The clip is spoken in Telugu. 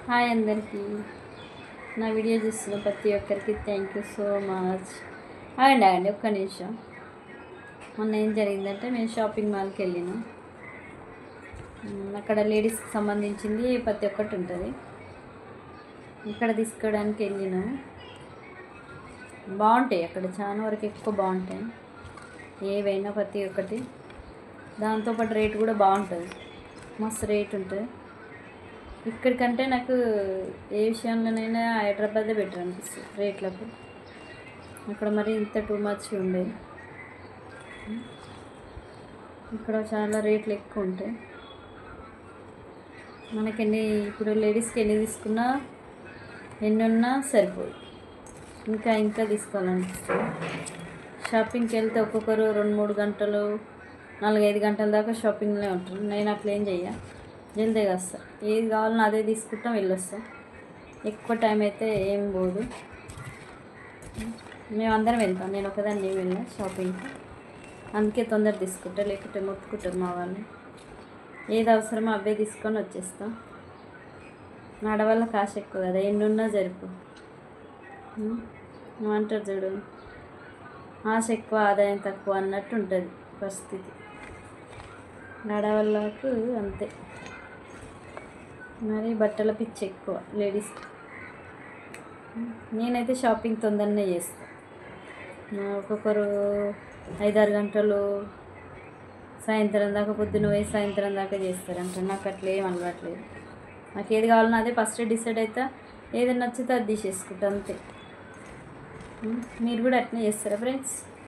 హాయ్ అందరికీ. నా వీడియో చూస్తున్న ప్రతి ఒక్కరికి థ్యాంక్ యూ సో మచ్. ఆగండి ఒక్క నిమిషం. మొన్న ఏం జరిగిందంటే మేము షాపింగ్ మాల్కి వెళ్ళినాం. అక్కడ లేడీస్కి సంబంధించింది ప్రతి ఒక్కటి ఉంటుంది. ఇక్కడ తీసుకోవడానికి వెళ్ళినాం. బాగుంటాయి అక్కడ, చాలా వరకు ఎక్కువ బాగుంటాయి. ఏవైనా ప్రతి ఒక్కటి, దాంతోపాటు రేటు కూడా బాగుంటుంది, మస్తు రేట్ ఉంటుంది. ఇక్కడికంటే నాకు ఏ విషయంలోనైనా హైదరాబాదే బెటర్ అనిపిస్తుంది రేట్లకు. అక్కడ మరి ఇంత టూ మచ్ ఉండేది, ఇక్కడ చాలా రేట్లు ఎక్కువ ఉంటాయి. మనకెన్ని ఇప్పుడు లేడీస్కి ఎన్ని తీసుకున్నా ఎన్ని ఉన్నా సరిపోదు, ఇంకా తీసుకోవాలనిపిస్తుంది. షాపింగ్కి వెళ్తే ఒక్కొక్కరు 2-3 గంటలు 4-5 గంటల దాకా షాపింగ్లో ఉంటారు. నేను అట్లా ఏం చెయ్య, జల్దీగా వస్తా. ఏది కావాలన్నా అదే తీసుకుంటాం, వెళ్ళొస్తాం. ఎక్కువ టైం అయితే ఏం పోదు. మేమందరం వెళ్తాం, నేను ఒకదాన్ని ఏం వెళ్ళా షాపింగ్కి. అందుకే తొందర తీసుకుంటా, లేకుంటే మొత్తుకుంటారు మా వాళ్ళు. ఏది అవసరమో అవే తీసుకొని వచ్చేస్తాం. ఆడవాళ్ళ కాశ ఎక్కువ కదా, ఎన్నున్నా జరుపు అంటారు చూడు, ఆశ ఎక్కువ ఆదాయం తక్కువ అన్నట్టు ఉంటుంది పరిస్థితి. ఆడవాళ్ళకు అంతే. మరి బట్టల పిచ్చి ఎక్కువ లేడీస్కి. నేనైతే షాపింగ్ తొందరనే చేస్తాను. ఒక్కొక్కరు 5-6 గంటలు సాయంత్రం దాకా, పొద్దున్న పోయి సాయంత్రం దాకా చేస్తారంట. నాకు అట్లా ఏం అలవాట్లేదు. నాకు ఏది కావాలన్నా అదే ఫస్ట్ డిసైడ్ అవుతా, ఏది నచ్చితే అది తీసేసుకుంటా అంతే. మీరు కూడా అట్నే చేస్తారా ఫ్రెండ్స్?